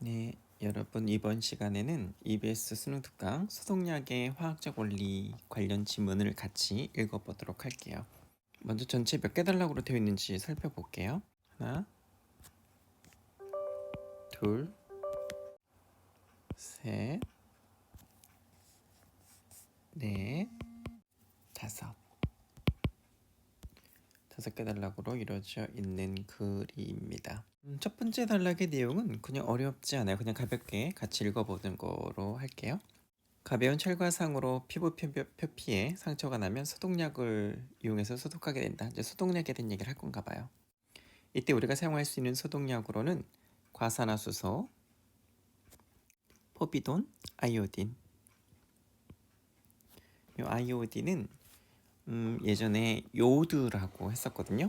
네, 여러분 이번 시간에는 EBS 수능 특강 소독약의 화학적 원리 관련 지문을 같이 읽어보도록 할게요. 먼저 전체 몇 개 단락으로 되어 있는지 살펴볼게요. 하나, 둘, 셋, 넷, 다섯. 5개 단락으로 이루어져 있는 글입니다. 첫 번째 단락의 내용은 그냥 어렵지 않아요. 그냥 가볍게 같이 읽어보는 거로 할게요. 가벼운 찰과상으로 피부 표피에 상처가 나면 소독약을 이용해서 소독하게 된다. 이제 소독약에 대한 얘기를 할 건가 봐요. 이때 우리가 사용할 수 있는 소독약으로는 과산화수소, 포비돈, 아이오딘. 이 아이오딘은 예전에 요드라고 했었거든요.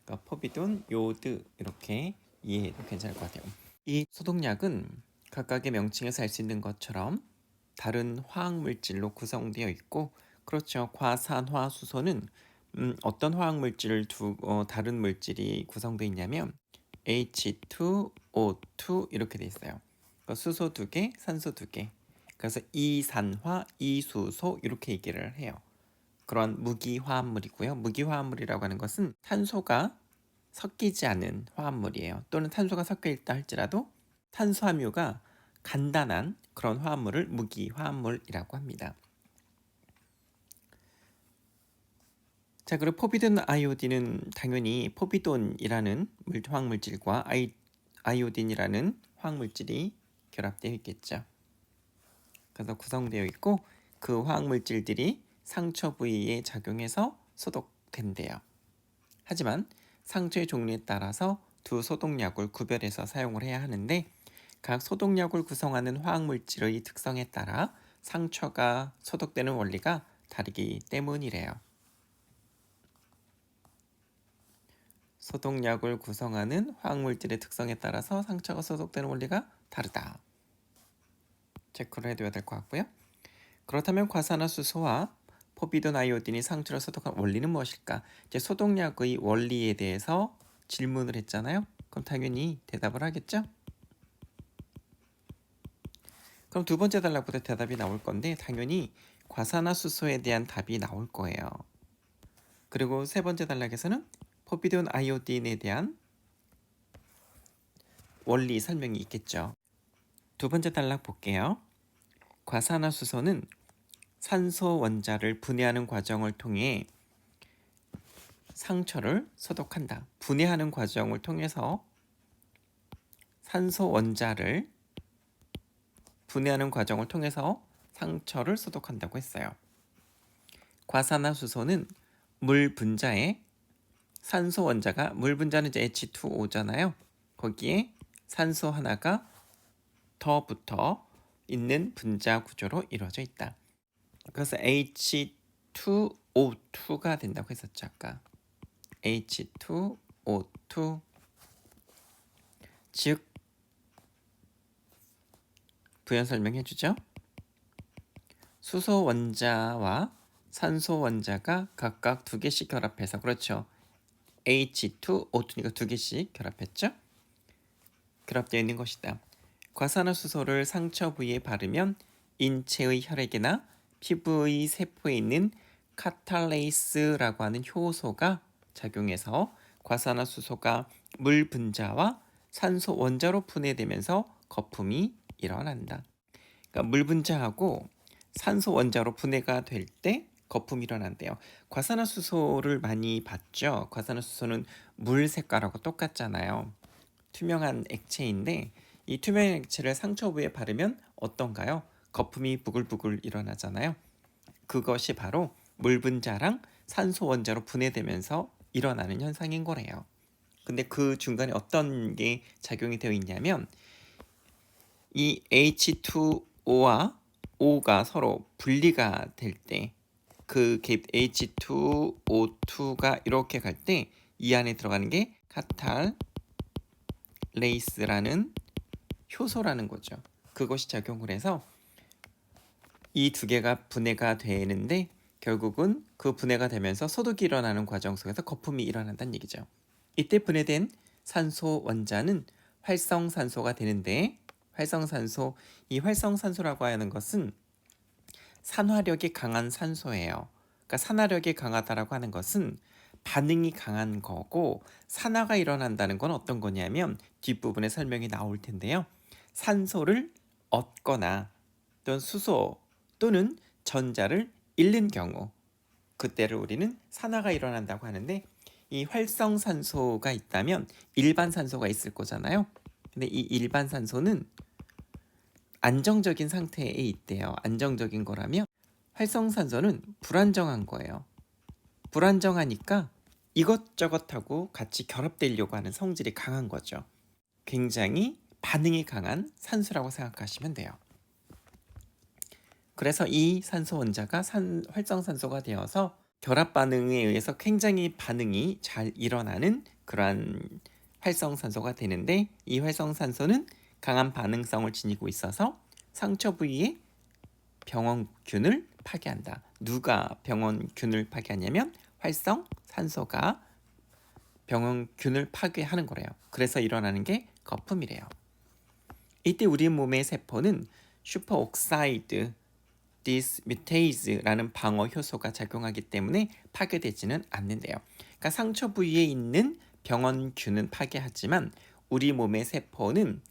그러니까 포비돈, 요드 이렇게 이해해도 괜찮을 것 같아요. 이 소독약은 각각의 명칭에서 알 수 있는 것처럼 다른 화학물질로 구성되어 있고, 그렇죠. 과산화수소는 어떤 화학물질을 다른 물질이 구성되어 있냐면 H2O2 이렇게 돼 있어요. 그러니까 수소 2개, 산소 2개. 그래서 이산화, 이수소 이렇게 얘기를 해요. 그런 무기화합물이고요. 무기화합물이라고 하는 것은 탄소가 섞이지 않은 화합물이에요. 또는 탄소가 섞여 있다 할지라도 탄수화물가 간단한 그런 화합물을 무기화합물이라고 합니다. 자, 그리고 포비돈 아이오딘은 당연히 포비돈이라는 화학물질과 아이오딘이라는 화학물질이 결합되어 있겠죠. 그래서 구성되어 있고 그 화학물질들이 상처 부위에 작용해서 소독된대요. 하지만 상처의 종류에 따라서 두 소독약을 구별해서 사용을 해야 하는데 각 소독약을 구성하는 화학물질의 특성에 따라 상처가 소독되는 원리가 다르기 때문이래요. 소독약을 구성하는 화학물질의 특성에 따라서 상처가 소독되는 원리가 다르다. 체크를 해둬야 될 것 같고요. 그렇다면 과산화수소와 포비돈 아이오딘이 상처를 소독한 원리는 무엇일까? 이제 소독약의 원리에 대해서 질문을 했잖아요. 그럼 당연히 대답을 하겠죠? 그럼 두 번째 단락부터 대답이 나올 건데 당연히 과산화수소에 대한 답이 나올 거예요. 그리고 세 번째 단락에서는 포비돈 아이오딘에 대한 원리 설명이 있겠죠. 두 번째 단락 볼게요. 과산화수소는 산소 원자를 분해하는 과정을 통해 상처를 소독한다. 분해하는 과정을 통해서 산소 원자를 분해하는 과정을 통해서 상처를 소독한다고 했어요. 과산화수소는 물 분자에 산소 원자가 물 분자는 이제 H2O잖아요. 거기에 산소 하나가 더 붙어 있는 분자 구조로 이루어져 있다. 그래서 H2O2가 된다고 했었죠. 아까 H2O2 즉 부연 설명해 주죠. 수소 원자와 산소 원자가 각각 2개씩 결합해서 그렇죠. H2O2니까 2개씩 결합했죠. 결합되어 있는 것이다. 과산화수소를 상처 부위에 바르면 인체의 혈액이나 피부의 세포에 있는 카탈레이스라고 하는 효소가 작용해서 과산화수소가 물 분자와 산소 원자로 분해되면서 거품이 일어난다. 그러니까 물 분자하고 산소 원자로 분해가 될 때 거품이 일어난대요. 과산화수소를 많이 봤죠. 과산화수소는 물 색깔하고 똑같잖아요. 투명한 액체인데 이 투명한 액체를 상처 부위에 바르면 어떤가요? 거품이 부글부글 일어나잖아요. 그것이 바로 물 분자랑 산소 원자로 분해되면서 일어나는 현상인 거래요. 근데 그 중간에 어떤 게 작용이 되어 있냐면 이 H2O와 O가 서로 분리가 될 때 그 H2O2가 이렇게 갈 때 이 안에 들어가는 게 카탈레이스라는 효소라는 거죠. 그것이 작용을 해서 이 두 개가 분해가 되는데 결국은 그 분해가 되면서 소독이 일어나는 과정 속에서 거품이 일어난다는 얘기죠. 이때 분해된 산소 원자는 활성산소가 되는데 활성산소, 이 활성산소라고 하는 것은 산화력이 강한 산소예요. 그러니까 산화력이 강하다라고 하는 것은 반응이 강한 거고, 산화가 일어난다는 건 어떤 거냐면 뒷부분에 설명이 나올 텐데요. 산소를 얻거나 또는 수소 또는 전자를 잃는 경우, 그때를 우리는 산화가 일어난다고 하는데, 이 활성산소가 있다면 일반 산소가 있을 거잖아요. 근데 이 일반 산소는 안정적인 상태에 있대요. 안정적인 거라면 활성산소는 불안정한 거예요. 불안정하니까 이것저것하고 같이 결합되려고 하는 성질이 강한 거죠. 굉장히 반응이 강한 산소라고 생각하시면 돼요. 그래서 이 산소 원자가 활성산소가 되어서 결합 반응에 의해서 굉장히 반응이 잘 일어나는 그러한 활성산소가 되는데, 이 활성산소는 강한 반응성을 지니고 있어서 상처 부위에 병원균을 파괴한다. 누가 병원균을 파괴하냐면 활성산소가 병원균을 파괴하는 거래요. 그래서 일어나는 게 거품이래요. 이때 우리 몸의 세포는 슈퍼옥사이드 디스뮤테이즈라는 방어 효소가 작용하기 때문에 파괴되지는 않는데요. 그러니까 상처 부위에 있는 병원균은 파괴하지만 우리 몸의 세포는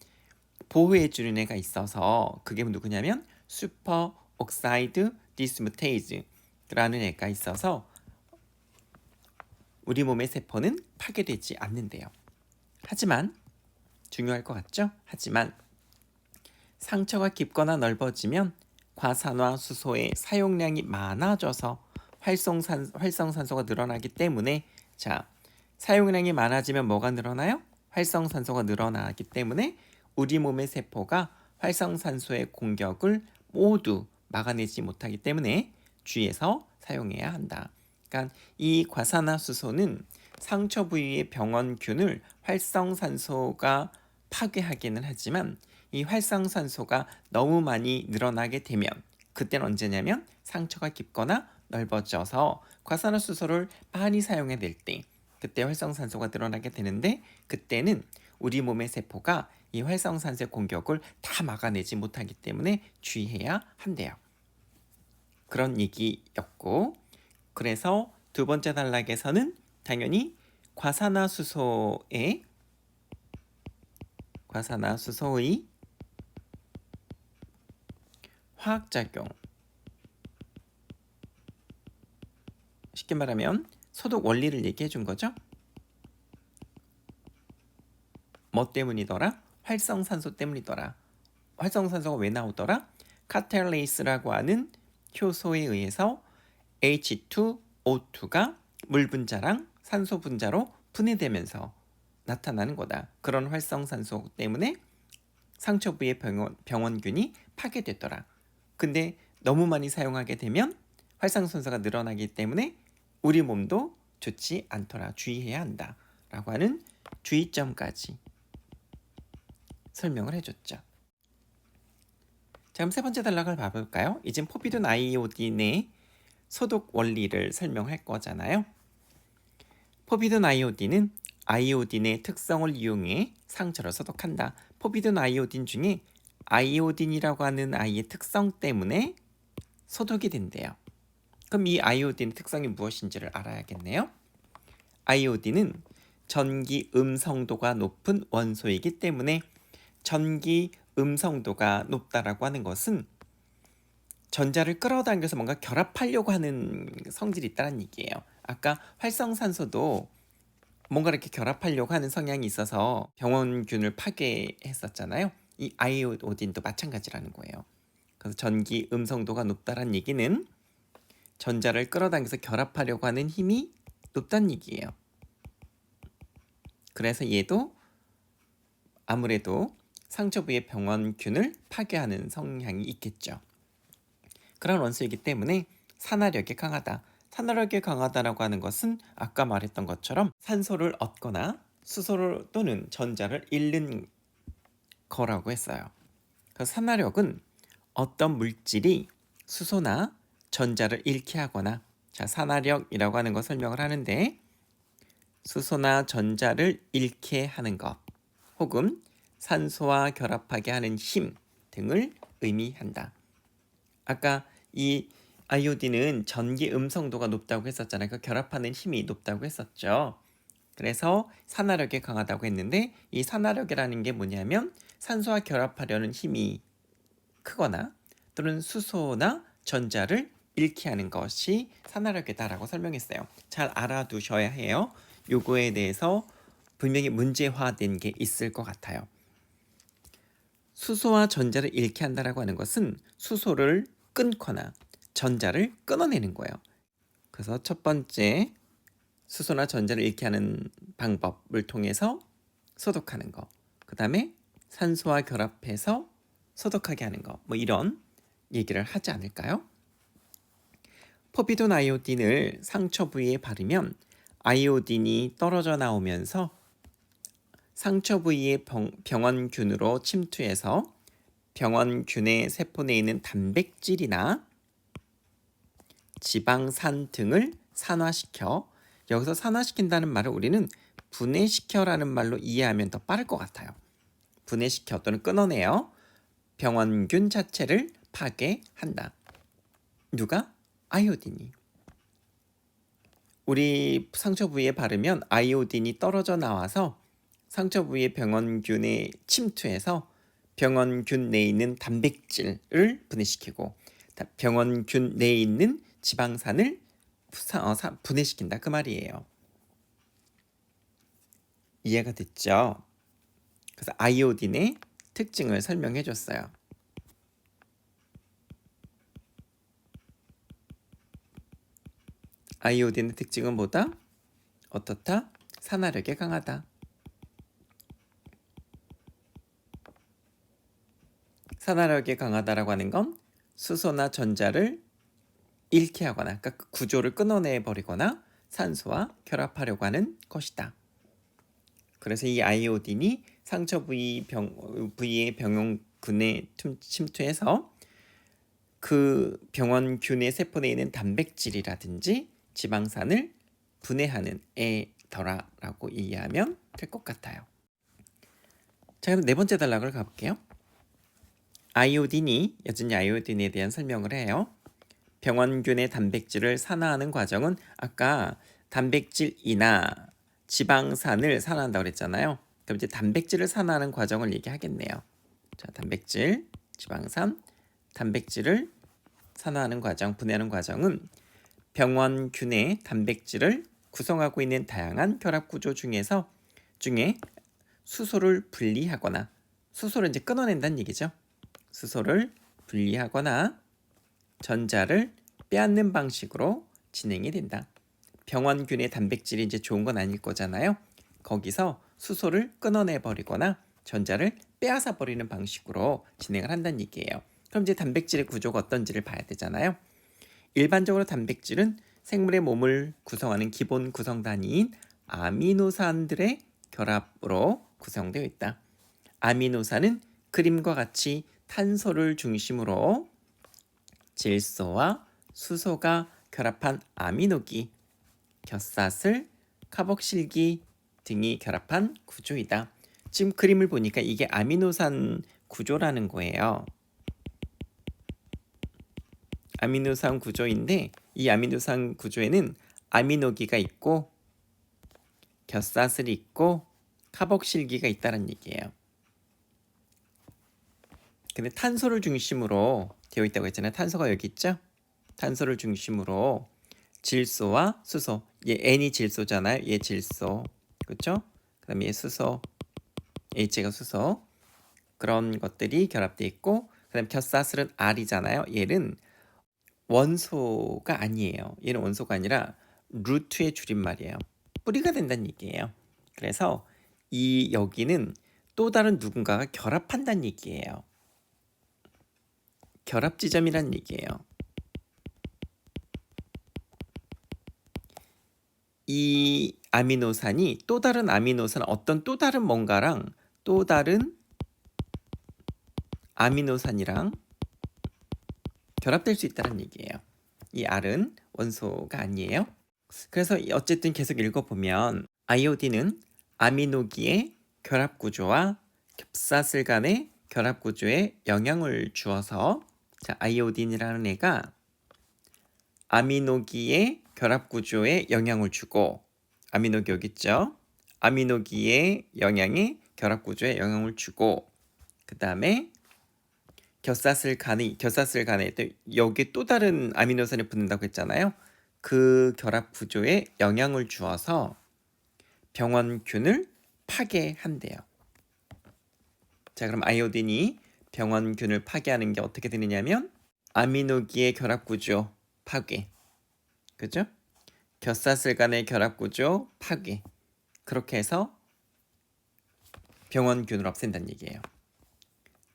보호해주는 애가 있어서, 그게 누구냐면 슈퍼 옥사이드 디스뮤테이즈라는 애가 있어서 우리 몸의 세포는 파괴되지 않는데요. 하지만 중요할 것 같죠? 하지만 상처가 깊거나 넓어지면 과산화수소의 사용량이 많아져서 활성산소가 늘어나기 때문에, 자, 사용량이 많아지면 뭐가 늘어나요? 활성산소가 늘어나기 때문에 우리 몸의 세포가 활성산소의 공격을 모두 막아내지 못하기 때문에 주의해서 사용해야 한다. 그러니까 이 과산화수소는 상처 부위의 병원균을 활성산소가 파괴하기는 하지만, 이 활성산소가 너무 많이 늘어나게 되면, 그때는 언제냐면 상처가 깊거나 넓어져서 과산화수소를 많이 사용해낼 때, 그때 활성산소가 늘어나게 되는데, 그때는 우리 몸의 세포가 이 활성산소의 공격을 다 막아내지 못하기 때문에 주의해야 한대요. 그런 얘기였고, 그래서 두 번째 단락에서는 당연히 과산화수소의 화학작용, 쉽게 말하면 소독 원리를 얘기해 준 거죠. 뭐 때문이더라? 활성산소 때문이더라. 활성산소가 왜 나오더라? 카탈레이스라고 하는 효소에 의해서 H2O2가 물 분자랑 산소 분자로 분해되면서 나타나는 거다. 그런 활성산소 때문에 상처 부위의 병원균이 파괴됐더라. 근데 너무 많이 사용하게 되면 활성산소가 늘어나기 때문에 우리 몸도 좋지 않더라. 주의해야 한다. 라고 하는 주의점까지 설명을 해줬죠. 자, 그럼 세 번째 단락을 봐볼까요? 이젠 포비돈 아이오딘의 소독 원리를 설명할 거잖아요. 포비돈 아이오딘은 아이오딘의 특성을 이용해 상처를 소독한다. 포비돈 아이오딘 중에 아이오딘이라고 하는 아이의 특성 때문에 소독이 된대요. 그럼 이 아이오딘의 특성이 무엇인지를 알아야겠네요. 아이오딘은 전기 음성도가 높은 원소이기 때문에, 전기 음성도가 높다라고 하는 것은 전자를 끌어당겨서 뭔가 결합하려고 하는 성질이 있다는 얘기예요. 아까 활성산소도 뭔가 이렇게 결합하려고 하는 성향이 있어서 병원균을 파괴했었잖아요. 이 아이오딘도 마찬가지라는 거예요. 그래서 전기 음성도가 높다는 얘기는 전자를 끌어당겨서 결합하려고 하는 힘이 높다는 얘기예요. 그래서 얘도 아무래도 상처 부위의 병원균을 파괴하는 성향이 있겠죠. 그런 원소이기 때문에 산화력이 강하다. 산화력이 강하다라고 하는 것은 아까 말했던 것처럼 산소를 얻거나 수소를 또는 전자를 잃는 거라고 했어요. 그 산화력은 어떤 물질이 수소나 전자를 잃게 하거나, 자, 산화력이라고 하는 거 설명을 하는데, 수소나 전자를 잃게 하는 것, 혹은 산소와 결합하게 하는 힘 등을 의미한다. 아까 이 아이오딘은 전기 음성도가 높다고 했었잖아요. 그 결합하는 힘이 높다고 했었죠. 그래서 산화력에 강하다고 했는데 이 산화력이라는 게 뭐냐면 산소와 결합하려는 힘이 크거나 또는 수소나 전자를 잃게 하는 것이 산화력이다라고 설명했어요. 잘 알아두셔야 해요. 요거에 대해서 분명히 문제화된 게 있을 것 같아요. 수소와 전자를 잃게 한다라고 하는 것은 수소를 끊거나 전자를 끊어내는 거예요. 그래서 첫 번째 수소나 전자를 잃게 하는 방법을 통해서 소독하는 거. 그 다음에 산소와 결합해서 소독하게 하는 거. 뭐 이런 얘기를 하지 않을까요? 포비돈 아이오딘을 상처 부위에 바르면 아이오딘이 떨어져 나오면서 상처 부위의 병원균으로 침투해서 병원균의 세포 내에 있는 단백질이나 지방산 등을 산화시켜, 여기서 산화시킨다는 말을 우리는 분해시켜라는 말로 이해하면 더 빠를 것 같아요. 분해시켜 또는 끊어내어 병원균 자체를 파괴한다. 누가? 아이오딘이. 우리 상처 부위에 바르면 아이오딘이 떨어져 나와서 상처 부위의 병원균에 침투해서 병원균 내에 있는 단백질을 분해시키고 병원균 내에 있는 지방산을 분해시킨다 그 말이에요. 이해가 됐죠? 그래서 아이오딘의 특징을 설명해 줬어요. 아이오딘의 특징은 뭐다? 어떻다? 산화력에 강하다. 산화력에 강하다라고 하는 건 수소나 전자를 잃게 하거나 그러니까 구조를 끊어내 버리거나 산소와 결합하려고 하는 것이다. 그래서 이 아이오딘이 상처 부위의 병원균에 침투해서 그 병원균의 세포 내에 있는 단백질이라든지 지방산을 분해하는 애더라라고 이해하면 될 것 같아요. 자, 그럼 네 번째 단락을 가볼게요. 아이오딘이 여전히 아이오딘에 대한 설명을 해요. 병원균의 단백질을 산화하는 과정은 아까 단백질이나 지방산을 산화한다고 그랬잖아요. 그럼 이제 단백질을 산화하는 과정을 얘기하겠네요. 자, 단백질, 지방산, 단백질을 산화하는 과정, 분해하는 과정은 병원균의 단백질을 구성하고 있는 다양한 결합 구조 중에 수소를 분리하거나 수소를 이제 끊어낸다는 얘기죠. 수소를 분리하거나 전자를 빼앗는 방식으로 진행이 된다. 병원균의 단백질이 이제 좋은 건 아닐 거잖아요. 거기서 수소를 끊어내 버리거나 전자를 빼앗아 버리는 방식으로 진행을 한다는 얘기예요. 그럼 이제 단백질의 구조가 어떤지를 봐야 되잖아요. 일반적으로 단백질은 생물의 몸을 구성하는 기본 구성 단위인 아미노산들의 결합으로 구성되어 있다. 아미노산은 그림과 같이 탄소를 중심으로 질소와 수소가 결합한 아미노기, 겹사슬, 카복실기 등이 결합한 구조이다. 지금 그림을 보니까 이게 아미노산 구조라는 거예요. 아미노산 구조인데 이 아미노산 구조에는 아미노기가 있고 겹사슬이 있고 카복실기가 있다는 얘기예요. 근데 탄소를 중심으로 되어 있다고 했잖아요. 탄소가 여기 있죠? 탄소를 중심으로 질소와 수소, 얘 N이 질소잖아요. 얘 질소, 그렇죠? 그다음에 얘 수소, H가 수소, 그런 것들이 결합되어 있고, 그다음 겹사슬은 R이잖아요. 얘는 원소가 아니에요. 얘는 원소가 아니라 루트의 줄임말이에요. 뿌리가 된다는 얘기예요. 그래서 이 여기는 또 다른 누군가가 결합한다는 얘기예요. 결합 지점이란 얘기예요. 이 아미노산이 또 다른 아미노산 어떤 또 다른 뭔가랑 또 다른 아미노산이랑 결합될 수 있다는 얘기예요. 이 R은 원소가 아니에요. 그래서 어쨌든 계속 읽어보면 아이오딘은 아미노기의 결합 구조와 겹사슬 간의 결합 구조에 영향을 주어서 자, 아이오딘이라는 애가 아미노기의 결합 구조에 영향을 주고 아미노기 여기 있죠? 아미노기의 영향이 결합 구조에 영향을 주고 그 다음에 겹사슬 간에 여기 또 다른 아미노산이 붙는다고 했잖아요. 그 결합 구조에 영향을 주어서 병원균을 파괴한대요. 자, 그럼 아이오딘이 병원균을 파괴하는 게 어떻게 되느냐면 아미노기의 결합 구조 파괴, 그죠? 겹사슬 간의 결합 구조 파괴. 그렇게 해서 병원균을 없앤다는 얘기예요.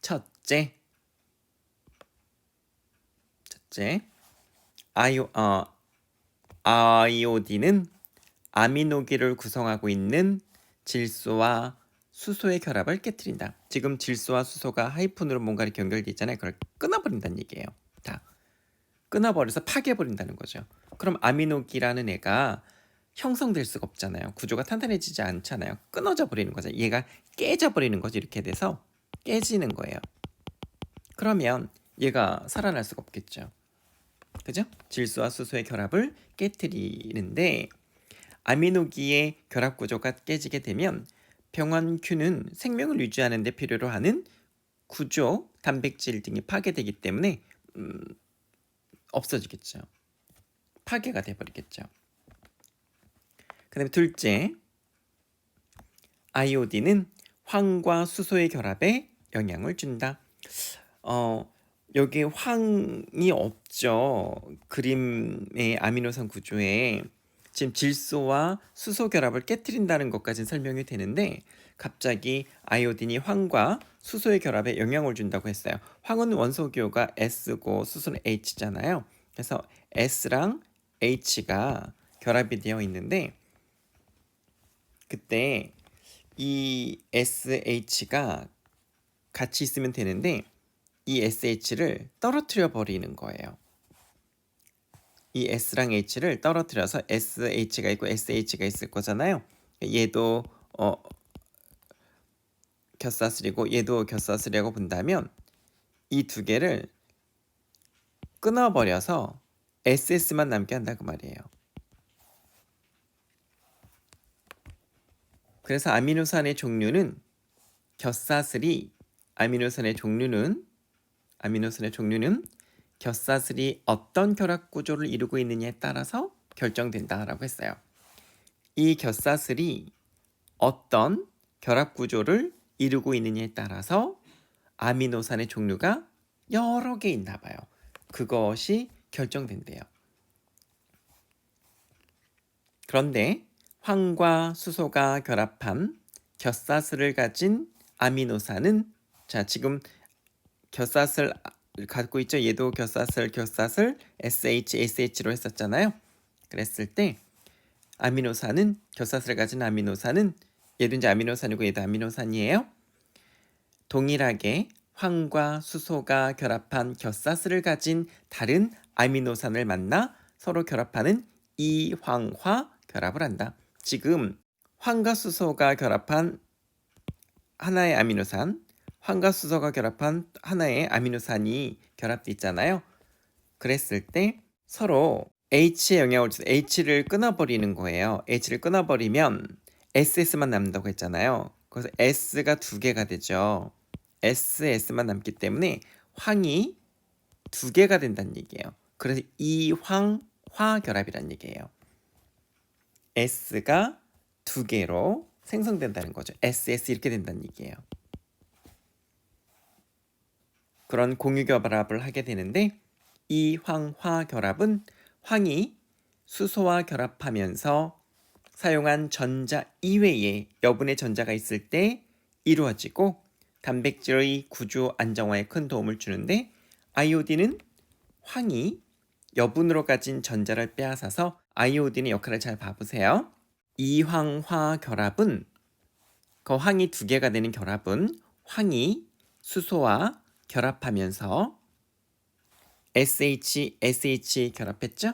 첫째, 아이오딘은 아미노기를 구성하고 있는 질소와 수소의 결합을 깨트린다. 지금 질소와 수소가 하이픈으로 뭔가를 연결돼 있잖아요. 그걸 끊어버린다는 얘기예요. 다 끊어버려서 파괴해버린다는 거죠. 그럼 아미노기라는 애가 형성될 수가 없잖아요. 구조가 탄탄해지지 않잖아요. 끊어져 버리는 거죠. 얘가 깨져 버리는 거죠. 이렇게 돼서 깨지는 거예요. 그러면 얘가 살아날 수가 없겠죠. 그죠? 질소와 수소의 결합을 깨트리는데 아미노기의 결합 구조가 깨지게 되면 병원균은 생명을 유지하는 데 필요로 하는 구조, 단백질 등이 파괴되기 때문에 없어지겠죠. 파괴가 돼버리겠죠. 그 다음에 둘째, 아이오딘은 황과 수소의 결합에 영향을 준다. 여기 황이 없죠. 그림의 아미노산 구조에 지금 질소와 수소 결합을 깨트린다는 것까지는 설명이 되는데 갑자기 아이오딘이 황과 수소의 결합에 영향을 준다고 했어요. 황은 원소 기호가 S고 수소는 H잖아요. 그래서 S랑 H가 결합이 되어 있는데 그때 이 SH가 같이 있으면 되는데 이 SH를 떨어뜨려 버리는 거예요. 이 S랑 H를 떨어뜨려서 SH가 있고 SH가 있을 거잖아요. 얘도 겹사슬이고 얘도 겹사슬이라고 본다면 이 두 개를 끊어버려서 SS만 남게 한다 그 말이에요. 그래서 아미노산의 종류는 아미노산의 종류는 겹사슬이 어떤 결합 구조를 이루고 있느냐에 따라서 결정된다라고 했어요. 이 겹사슬이 어떤 결합 구조를 이루고 있느냐에 따라서 아미노산의 종류가 여러 개 있나 봐요. 그것이 결정된대요. 그런데 황과 수소가 결합한 겹사슬을 가진 아미노산은 자, 지금 겹사슬 갖고 있죠. 얘도 겹사슬 SH로 했었잖아요. 그랬을 때 아미노산은 겹사슬을 가진 아미노산은 얘도 이제 아미노산이고 얘도 아미노산이에요. 동일하게 황과 수소가 결합한 겹사슬을 가진 다른 아미노산을 만나 서로 결합하는 이황화 결합을 한다. 지금 황과 수소가 결합한 하나의 아미노산, 황과 수소가 결합한 하나의 아미노산이 결합돼 있잖아요. 그랬을 때 서로 H에 영향을 줘서 H를 끊어버리는 거예요. H를 끊어버리면 SS만 남는다고 했잖아요. 그래서 S가 두 개가 되죠. SS만 남기 때문에 황이 두 개가 된다는 얘기예요. 그래서 이황화 결합이란 얘기예요. S가 두 개로 생성된다는 거죠. SS 이렇게 된다는 얘기예요. 그런 공유 결합을 하게 되는데 이황화 결합은 황이 수소와 결합하면서 사용한 전자 이외에 여분의 전자가 있을 때 이루어지고 단백질의 구조 안정화에 큰 도움을 주는데 아이오딘은 황이 여분으로 가진 전자를 빼앗아서 아이오딘의 역할을 잘 봐보세요. 이황화 결합은 그 황이 두 개가 되는 결합은 황이 수소와 결합하면서 SH 결합했죠?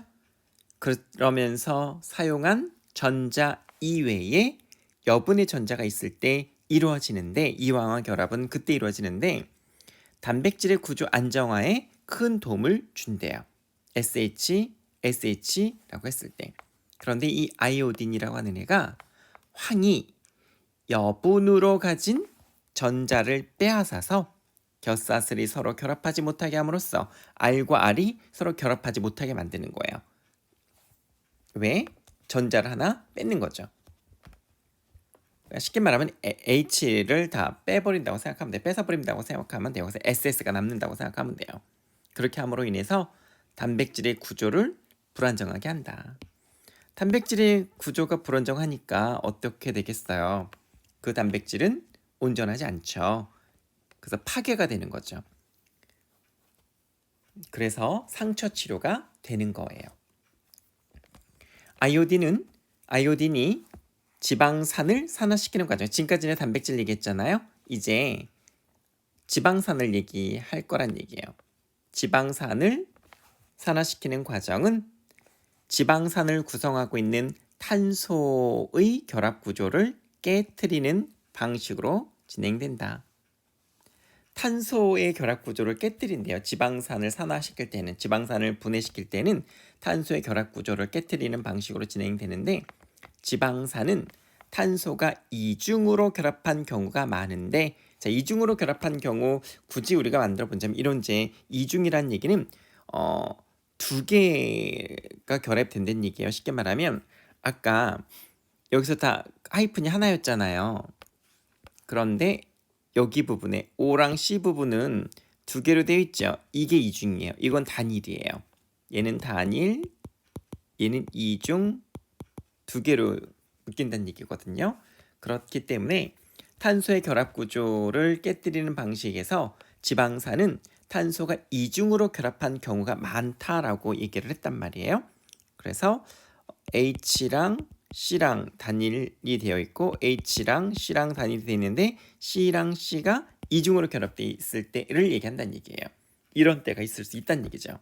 그러면서 사용한 전자 이외에 여분의 전자가 있을 때 이루어지는데 이와와 결합은 그때 이루어지는데 단백질의 구조 안정화에 큰 도움을 준대요. SH라고 했을 때. 그런데 이 아이오딘이라고 하는 애가 황이 여분으로 가진 전자를 빼앗아서 겹사슬이 서로 결합하지 못하게 함으로써 R과 R이 서로 결합하지 못하게 만드는 거예요. 왜? 전자를 하나 뺏는 거죠. 쉽게 말하면 H를 다 빼버린다고 생각하면 돼요. 뺏어버린다고 생각하면 돼요. 그래서 SS가 남는다고 생각하면 돼요. 그렇게 함으로 인해서 단백질의 구조를 불안정하게 한다. 단백질의 구조가 불안정하니까 어떻게 되겠어요? 그 단백질은 온전하지 않죠. 그래서 파괴가 되는 거죠. 그래서 상처 치료가 되는 거예요. 아이오딘이 지방산을 산화시키는 과정. 지금까지는 단백질 얘기했잖아요. 이제 지방산을 얘기할 거란 얘기예요. 지방산을 산화시키는 과정은 지방산을 구성하고 있는 탄소의 결합 구조를 깨트리는 방식으로 진행된다. 탄소의 결합 구조를 깨트린대요. 지방산을 산화시킬 때는, 지방산을 분해시킬 때는 탄소의 결합 구조를 깨트리는 방식으로 진행되는데 지방산은 탄소가 이중으로 결합한 경우가 많은데, 자, 이중으로 결합한 경우 굳이 우리가 만들어 본자면 이론제 이중이란 얘기는 두 개가 결합된다는 얘기예요. 쉽게 말하면 아까 여기서 다 하이픈이 하나였잖아요. 그런데 여기 부분에 O랑 C 부분은 두 개로 되어 있죠. 이게 이중이에요. 이건 단일이에요. 얘는 단일, 얘는 이중, 두 개로 묶인다는 얘기거든요. 그렇기 때문에 탄소의 결합 구조를 깨뜨리는 방식에서 지방산은 탄소가 이중으로 결합한 경우가 많다라고 얘기를 했단 말이에요. 그래서 H랑 C랑 단일이 되어 있고 H랑 C랑 단일이 되어 있는데 C랑 C가 이중으로 결합되어 있을 때를 얘기한다는 얘기예요. 이런 때가 있을 수 있다는 얘기죠.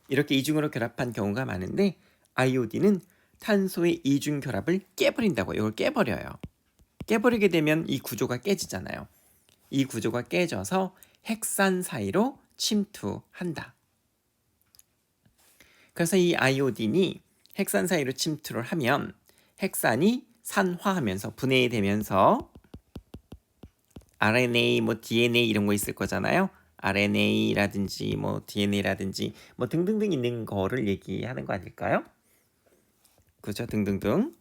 이렇게 이중으로 결합한 경우가 많은데 아이오딘은 탄소의 이중 결합을 깨버린다고. 이걸 깨버려요. 깨버리게 되면 이 구조가 깨지잖아요. 이 구조가 깨져서 핵산 사이로 침투한다. 그래서 이 아이오딘이 핵산 사이로 침투를 하면 핵산이 산화하면서 분해되면서 RNA, DNA 이런 거 있을 거잖아요. RNA라든지 DNA라든지 등등등 있는 거를 얘기하는 거 아닐까요? 그죠? 등등등.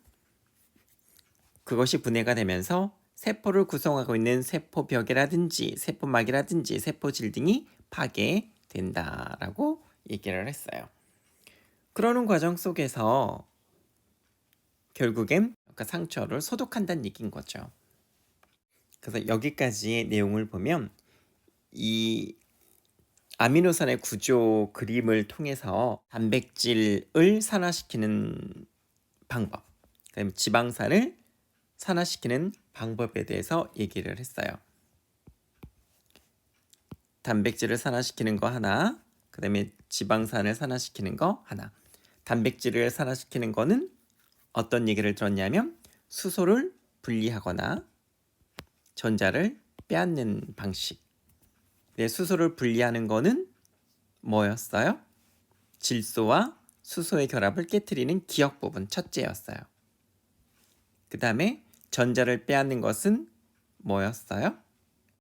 그것이 분해가 되면서 세포를 구성하고 있는 세포벽이라든지 세포막이라든지 세포질 등이 파괴된다라고 얘기를 했어요. 그러는 과정 속에서 결국엔 상처를 소독한다는 얘기인 거죠. 그래서 여기까지의 내용을 보면 이 아미노산의 구조 그림을 통해서 단백질을 산화시키는 방법, 그다음에 지방산을 산화시키는 방법에 대해서 얘기를 했어요. 단백질을 산화시키는 거 하나, 그다음에 지방산을 산화시키는 거 하나. 단백질을 산화시키는 거는 어떤 얘기를 들었냐면 수소를 분리하거나 전자를 빼앗는 방식. 수소를 분리하는 거는 뭐였어요? 질소와 수소의 결합을 깨트리는 기역 부분 첫째였어요. 그 다음에 전자를 빼앗는 것은 뭐였어요?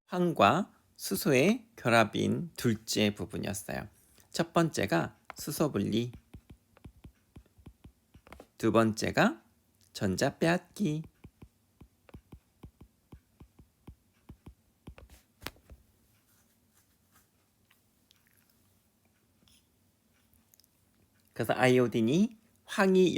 황과 수소의 결합인 둘째 부분이었어요. 첫 번째가 수소 분리, 두 번째가 전자 빼앗기. 그래서 아이오딘이 황이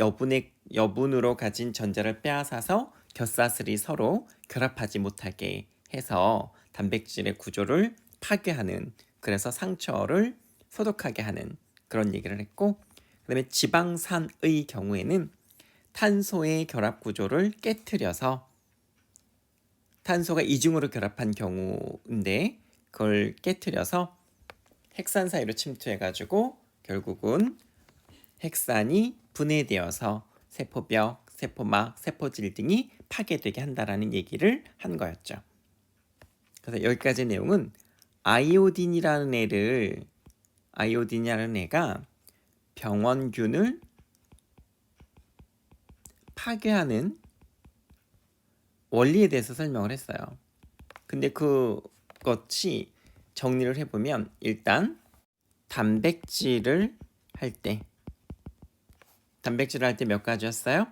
여분으로 가진 전자를 빼앗아서 겹사슬이 서로 결합하지 못하게 해서 단백질의 구조를 파괴하는, 그래서 상처를 소독하게 하는 그런 얘기를 했고, 그 다음에 지방산의 경우에는 탄소의 결합 구조를 깨트려서 탄소가 이중으로 결합한 경우인데 그걸 깨트려서 핵산 사이로 침투해가지고 결국은 핵산이 분해되어서 세포벽, 세포막, 세포질 등이 파괴되게 한다라는 얘기를 한 거였죠. 그래서 여기까지 내용은 아이오딘이라는 애가 병원균을 파괴하는 원리에 대해서 설명을 했어요. 근데 그것이 정리를 해보면 일단 단백질을 할 때 몇 가지였어요?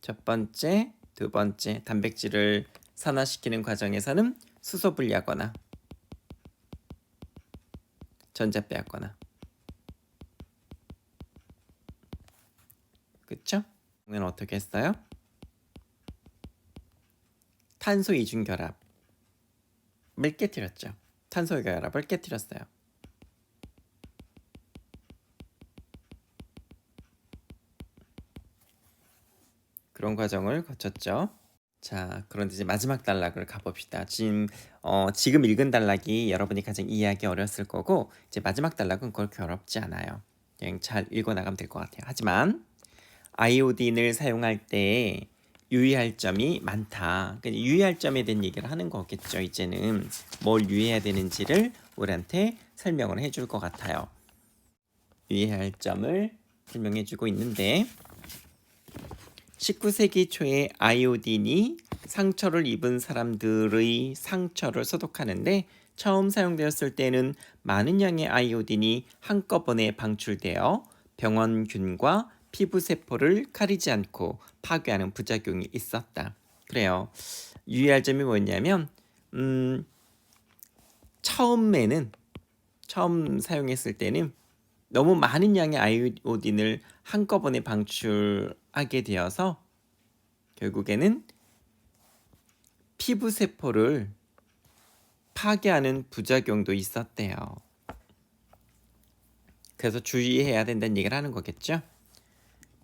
첫 번째, 두 번째, 단백질을 산화시키는 과정에서는 수소 분리하거나 전자 빼앗거나, 그쵸? 그러면 어떻게 했어요? 탄소 이중 결합을 깨뜨렸죠. 탄소 결합을 깨뜨렸어요. 그런 과정을 거쳤죠. 자, 그런데 이제 마지막 단락을 가봅시다. 지금 읽은 단락이 여러분이 가장 이해하기 어려웠을 거고, 이제 마지막 단락은 그렇게 어렵지 않아요. 그냥 잘 읽어 나가면 될 것 같아요. 하지만 아이오딘을 사용할 때 유의할 점이 많다. 그러니까 유의할 점에 대한 얘기를 하는 거겠죠. 이제는 뭘 유의해야 되는지를 우리한테 설명을 해줄 것 같아요. 유의할 점을 설명해 주고 있는데, 19세기 초에 아이오딘이 상처를 입은 사람들의 상처를 소독하는데 처음 사용되었을 때는 많은 양의 아이오딘이 한꺼번에 방출되어 병원균과 피부세포를 가리지 않고 파괴하는 부작용이 있었다. 그래요. 유의할 점이 뭐냐면 처음 사용했을 때는 너무 많은 양의 아이오딘을 한꺼번에 방출하게 되어서 결국에는 피부세포를 파괴하는 부작용도 있었대요. 그래서 주의해야 된다는 얘기를 하는 거겠죠.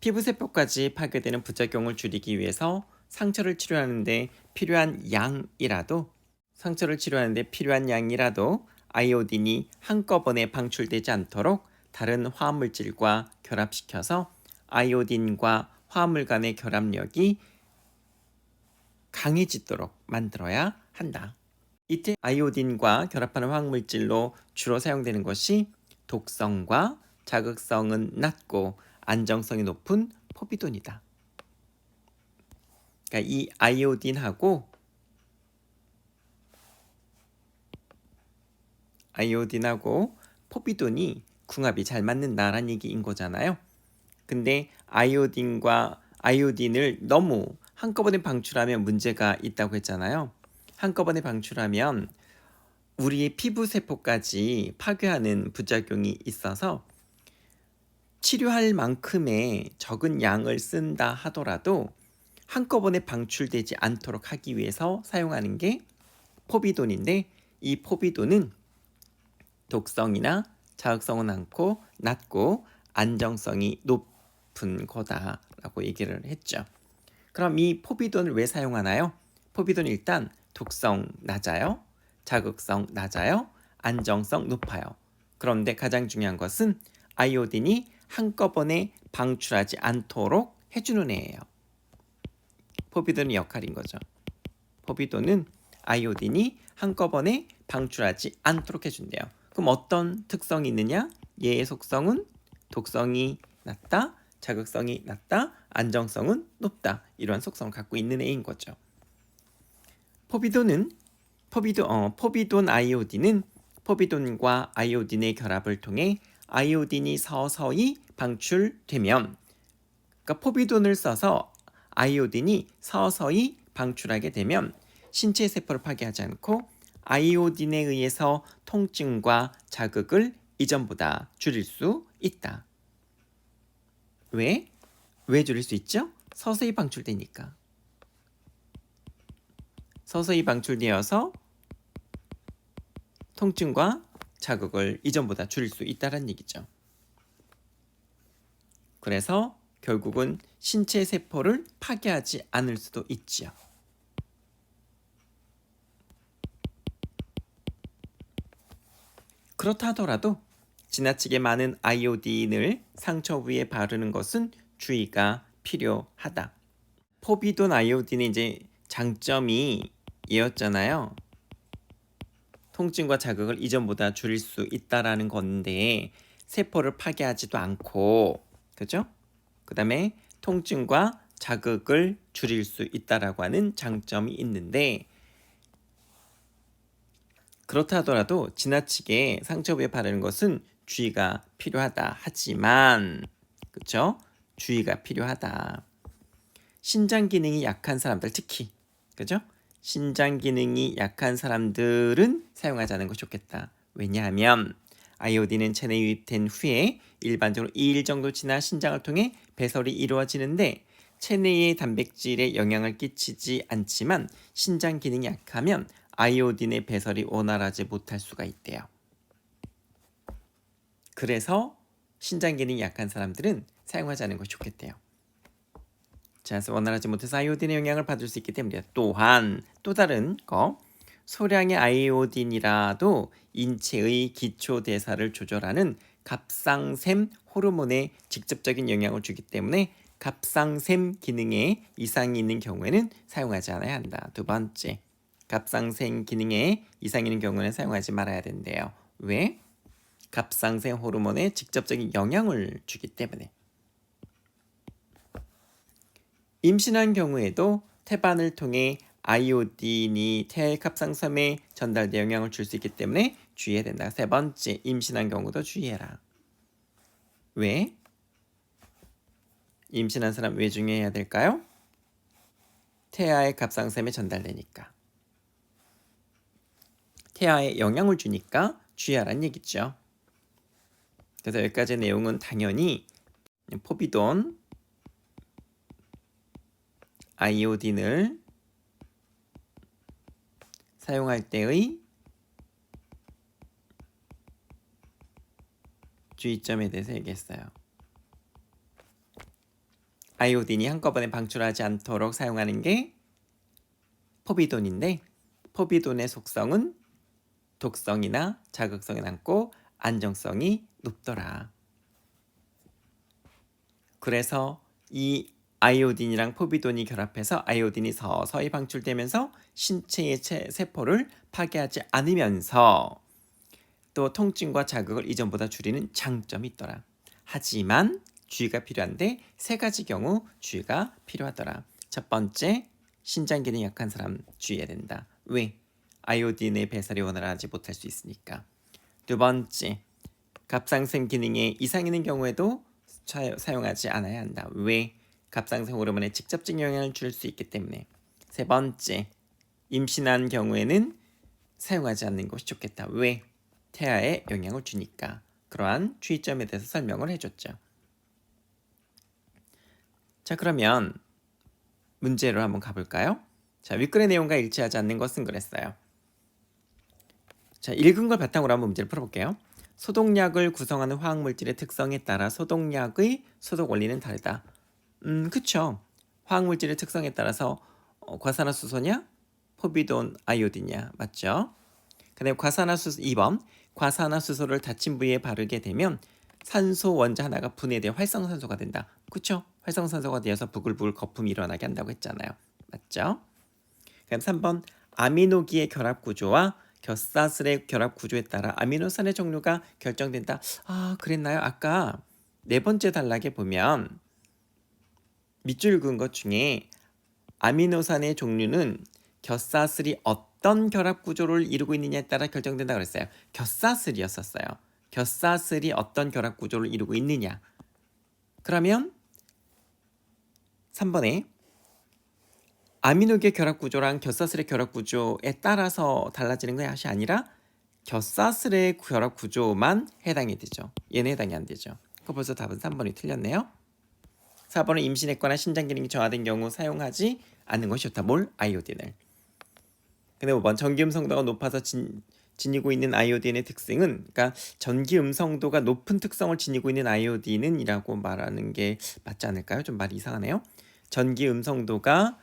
피부세포까지 파괴되는 부작용을 줄이기 위해서 상처를 치료하는데 필요한 양이라도 아이오딘이 한꺼번에 방출되지 않도록 다른 화합물질과 결합시켜서 아이오딘과 화합물 간의 결합력이 강해지도록 만들어야 한다. 이때 아이오딘과 결합하는 화학물질로 주로 사용되는 것이 독성과 자극성은 낮고 안정성이 높은 포비돈이다. 그러니까 이 아이오딘하고 포비돈이 궁합이 잘 맞는다라는 얘기인 거잖아요. 근데 아이오딘을 너무 한꺼번에 방출하면 문제가 있다고 했잖아요. 한꺼번에 방출하면 우리의 피부세포까지 파괴하는 부작용이 있어서 치료할 만큼의 적은 양을 쓴다 하더라도 한꺼번에 방출되지 않도록 하기 위해서 사용하는 게 포비돈인데, 이 포비돈은 독성이나 자극성은 낮고 안정성이 높은 거다라고 얘기를 했죠. 그럼 이 포비돈을 왜 사용하나요? 포비돈 일단 독성 낮아요, 자극성 낮아요, 안정성 높아요. 그런데 가장 중요한 것은 아이오딘이 한꺼번에 방출하지 않도록 해주는 애예요. 포비돈의 역할인 거죠. 포비돈은 아이오딘이 한꺼번에 방출하지 않도록 해준대요. 그럼 어떤 특성이 있느냐? 얘의 속성은 독성이 낮다, 자극성이 낮다, 안정성은 높다. 이러한 속성을 갖고 있는 애인 거죠. 포비돈 아이오딘은 포비돈과 아이오딘의 결합을 통해 아이오딘이 서서히 방출되면, 그러니까 포비돈을 써서 아이오딘이 서서히 방출하게 되면 신체 세포를 파괴하지 않고 아이오딘에 의해서 통증과 자극을 이전보다 줄일 수 있다. 왜 줄일 수 있죠? 서서히 방출되니까. 서서히 방출되어서 통증과 자극을 이전보다 줄일 수 있다는 얘기죠. 그래서 결국은 신체 세포를 파괴하지 않을 수도 있지요. 그렇다 하더라도 지나치게 많은 아이오딘을 상처 위에 바르는 것은 주의가 필요하다. 포비돈 아이오딘의 이제 장점이 이었잖아요. 통증과 자극을 이전보다 줄일 수 있다라는 건데 세포를 파괴하지도 않고, 그죠? 그 다음에 통증과 자극을 줄일 수 있다라고 하는 장점이 있는데, 그렇다 하더라도 지나치게 상처 부위에 바르는 것은 주의가 필요하다. 하지만, 그쵸? 주의가 필요하다. 신장 기능이 약한 사람들, 특히, 그죠? 신장 기능이 약한 사람들은 사용하지 않는 것이 좋겠다. 왜냐하면 아이오딘은 체내에 유입된 후에 일반적으로 2일 정도 지나 신장을 통해 배설이 이루어지는데 체내의 단백질에 영향을 끼치지 않지만 신장 기능이 약하면 아이오딘의 배설이 원활하지 못할 수가 있대요. 그래서 신장 기능이 약한 사람들은 사용하지 않는 것이 좋겠대요. 자, 그래서 원활하지 못해서 아이오딘의 영향을 받을 수 있기 때문이다. 또한 또 다른 거, 소량의 아이오딘이라도 인체의 기초 대사를 조절하는 갑상샘 호르몬에 직접적인 영향을 주기 때문에 갑상샘 기능에 이상이 있는 경우에는 사용하지 않아야 한다. 두 번째, 갑상샘 기능에 이상이 있는 경우에는 사용하지 말아야 된대요. 왜? 갑상샘 호르몬에 직접적인 영향을 주기 때문에. 임신한 경우에도 태반을 통해 아이오딘이 태아의 갑상선에 전달돼 영향을 줄 수 있기 때문에 주의해야 된다. 세 번째, 임신한 경우도 주의해라. 왜? 임신한 사람 왜 중요해야 될까요? 태아의 갑상선에 전달되니까. 태아에 영향을 주니까 주의하라는 얘기죠. 그래서 여기까지 내용은 당연히 포비돈, 아이오딘을 사용할 때의 주의점에 대해서 얘기했어요. 아이오딘이 한꺼번에 방출하지 않도록 사용하는 게 포비돈인데 포비돈의 속성은 독성이나 자극성이 낮고 안정성이 높더라. 그래서 이 아이오딘이랑 포비돈이 결합해서 아이오딘이 서서히 방출되면서 신체의 세포를 파괴하지 않으면서 또 통증과 자극을 이전보다 줄이는 장점이 있더라. 하지만 주의가 필요한데 세 가지 경우 주의가 필요하더라. 첫 번째, 신장 기능이 약한 사람 주의해야 된다. 왜? 아이오딘의 배설이 원활하지 못할 수 있으니까. 두 번째, 갑상샘 기능에 이상 있는 경우에도 사용하지 않아야 한다. 왜? 갑상샘 호르몬에 직접적 영향을 줄 수 있기 때문에. 세 번째, 임신한 경우에는 사용하지 않는 것이 좋겠다. 왜? 태아에 영향을 주니까. 그러한 주의점에 대해서 설명을 해줬죠. 자, 그러면 문제로 한번 가볼까요? 자, 윗글의 내용과 일치하지 않는 것은 그랬어요. 자, 읽은 걸 바탕으로 한번 문제를 풀어볼게요. 소독약을 구성하는 화학물질의 특성에 따라 소독약의 소독 원리는 다르다. 그쵸. 화학물질의 특성에 따라서 과산화수소냐 포비돈 아이오딘이냐 맞죠? 근데 과산화수소 2번 과산화수소를 다친 부위에 바르게 되면 산소 원자 하나가 분해되어 활성산소가 된다. 그쵸? 활성산소가 되어서 부글부글 거품이 일어나게 한다고 했잖아요. 맞죠? 그럼 3번 아미노기의 결합 구조와 겹사슬의 결합 구조에 따라 아미노산의 종류가 결정된다. 아, 그랬나요? 아까 네 번째 단락에 보면 밑줄 그은 것 중에 아미노산의 종류는 겹사슬이 어떤 결합 구조를 이루고 있느냐에 따라 결정된다 그랬어요. 겹사슬이었었어요. 겹사슬이 어떤 결합 구조를 이루고 있느냐. 그러면 3번에 아미노기의 결합 구조랑 겹사슬의 결합 구조에 따라서 달라지는 것이 아니라 겹사슬의 결합 구조만 해당이 되죠. 얘는 해당이 안 되죠. 그 벌써 답은 3번이 틀렸네요. 4번은 임신했거나 신장 기능이 저하된 경우 사용하지 않는 것이 좋다. 뭘? 아이오딘을. 근데 5번 전기 음성도가 높아서 지니고 있는 아이오딘의 특징은, 그러니까 전기 음성도가 높은 특성을 지니고 있는 아이오딘은 이라고 말하는 게 맞지 않을까요? 좀 말이 이상하네요. 전기 음성도가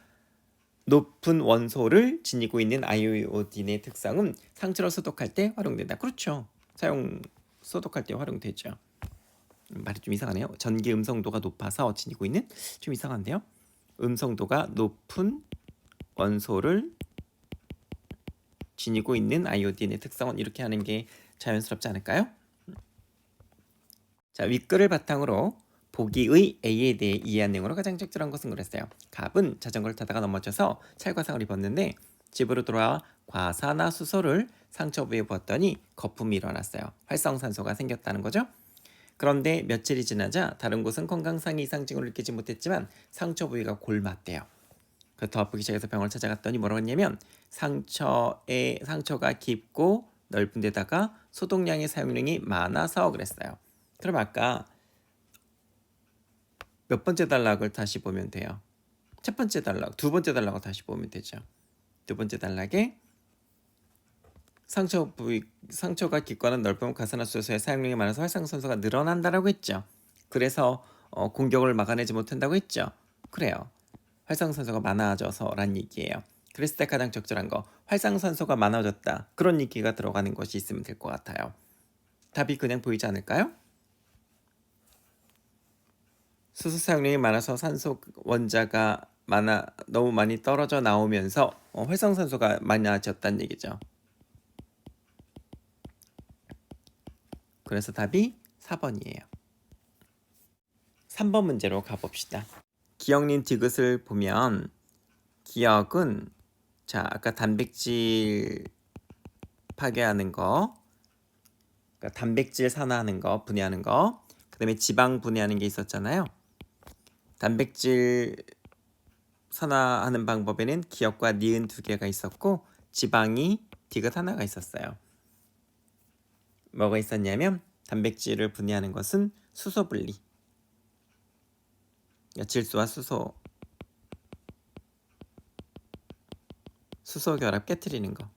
높은 원소를 지니고 있는 아이오딘의 특성은 상처를 소독할 때 활용된다. 그렇죠. 소독할 때 활용되죠. 말이 좀 이상하네요. 전기 음성도가 높아서 지니고 있는 좀 이상한데요. 음성도가 높은 원소를 지니고 있는 아이오딘의 특성은 이렇게 하는 게 자연스럽지 않을까요? 자, 윗글을 바탕으로 보기의 A에 대해 이해한 내용으로 가장 적절한 것은 그랬어요. 갑은 자전거를 타다가 넘어져서 찰과상을 입었는데 집으로 돌아와 과산화수소를 상처 부위에 부었더니 거품이 일어났어요. 활성산소가 생겼다는 거죠. 그런데 며칠이 지나자 다른 곳은 건강상의 이상 징후를 느끼지 못했지만 상처 부위가 골맞대요. 더 아프기 시작해서 병원을 찾아갔더니 뭐라고 했냐면 상처가 깊고 넓은 데다가 소독약의 사용량이 많아서 그랬어요. 그럼 아까 몇 번째 단락을 다시 보면 돼요. 첫 번째 단락, 두 번째 단락을 다시 보면 되죠. 두 번째 단락에 상처가 깊거나 넓으면 가산화수소의 사용량이 많아서 활성산소가 늘어난다라고 했죠. 그래서 공격을 막아내지 못한다고 했죠. 그래요. 활성산소가 많아져서란 얘기예요. 그랬을 때 가장 적절한 거 활성산소가 많아졌다. 그런 얘기가 들어가는 것이 있으면 될 것 같아요. 답이 그냥 보이지 않을까요? 수소 사용량이 많아서 산소 원자가 너무 많이 떨어져 나오면서 활성산소가 많아졌다는 얘기죠. 그래서 답이 4번이에요. 3번 문제로 가봅시다. 기억린 디귿을 보면 기억은 아까 단백질 파괴하는 거, 그러니까 단백질 산화하는 거, 분해하는 거, 그 다음에 지방 분해하는 게 있었잖아요. 단백질 산화하는 방법에는 기억과 니은 두 개가 있었고 지방이 디귿 하나가 있었어요. 뭐가 있었냐면 단백질을 분해하는 것은 수소 분리, 질소와 수소 결합 깨트리는 거.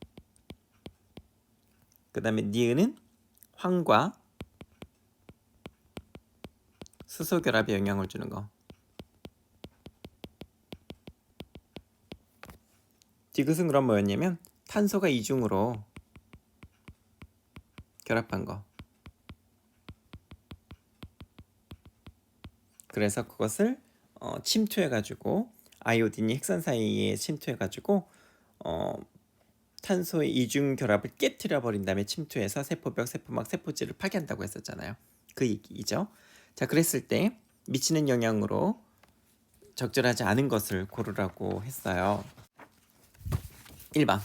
그 다음에 니은은 황과 수소 결합에 영향을 주는 거. 디귿은 그럼 뭐였냐면 탄소가 이중으로 결합한 거. 그래서 그것을 침투해가지고 아이오딘이 핵산 사이에 침투해가지고 탄소의 이중 결합을 깨트려 버린 다음에 침투해서 세포벽, 세포막, 세포질을 파괴한다고 했었잖아요. 그 얘기죠. 자, 그랬을 때 미치는 영향으로 적절하지 않은 것을 고르라고 했어요. 1번.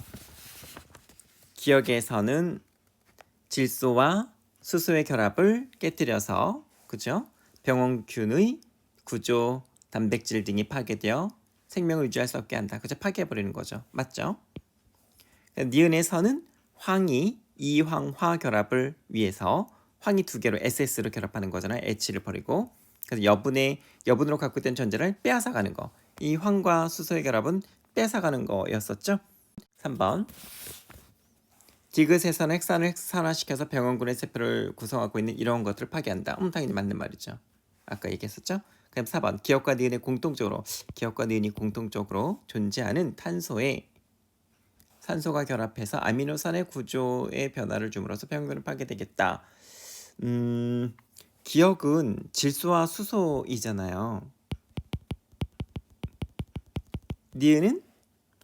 기억에서는 질소와 수소의 결합을 깨뜨려서 그죠? 병원균의 구조, 단백질 등이 파괴되어 생명을 유지할 수 없게 한다. 그죠? 파괴해버리는 거죠. 맞죠? 니은에서는 황이 이황화 결합을 위해서 황이 두 개로 SS로 결합하는 거잖아요. H를 버리고. 그래서 여분으로 갖고 있던 전자를 빼앗아가는 거. 이 황과 수소의 결합은 뺏어가는 거였었죠. 3번. 디귿에서는 핵산을 산화시켜서 병원군의 세포를 구성하고 있는 이런 것들을 파괴한다. 당연히 맞는 말이죠. 아까 얘기했었죠. 그럼 4번. 기억과 니은이 공통적으로 존재하는 탄소에 산소가 결합해서 아미노산의 구조의 변화를 줌으로써 병원군을 파괴되겠다. 기억은 질소와 수소이잖아요. 니은은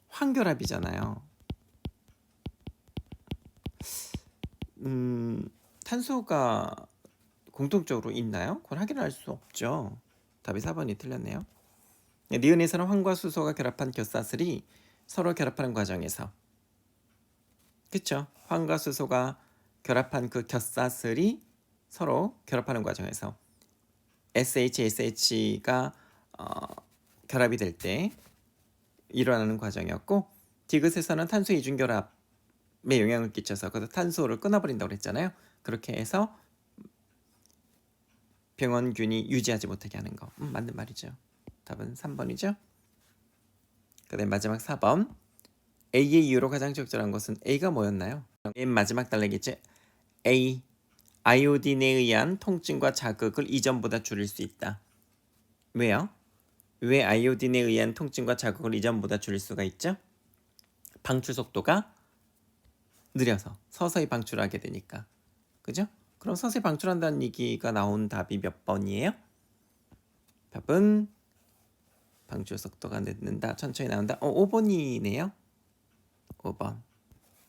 황결합이잖아요. 탄소가 공통적으로 있나요? 그건 확인할 수 없죠. 답이 4번이 틀렸네요. 니은에서는 황과 수소가 결합한 겹사슬이 서로 결합하는 과정에서 그쵸? 황과 수소가 결합한 그 겹사슬이 서로 결합하는 과정에서 SH가 결합이 될 때 일어나는 과정이었고 디귿에서는 탄소 이중 결합에 영향을 끼쳐서 그래서 탄소를 끊어버린다고 그랬잖아요. 그렇게 해서 병원균이 유지하지 못하게 하는 거. 맞는 말이죠. 답은 3번이죠. 그 다음 마지막 4번. A의 이유로 가장 적절한 것은 A가 뭐였나요? 맨 마지막 단락이죠. A. 아이오딘에 의한 통증과 자극을 이전보다 줄일 수 있다. 왜요? 왜 아이오딘에 의한 통증과 자극을 이전보다 줄일 수가 있죠? 방출 속도가 느려서 서서히 방출하게 되니까. 그죠? 그럼 서서히 방출한다는 얘기가 나온 답이 몇 번이에요? 답은 방출 속도가 늦는다. 천천히 나온다. 5번이네요. 5번.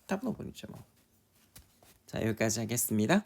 답은 5번이죠 뭐. 자, 여기까지 하겠습니다.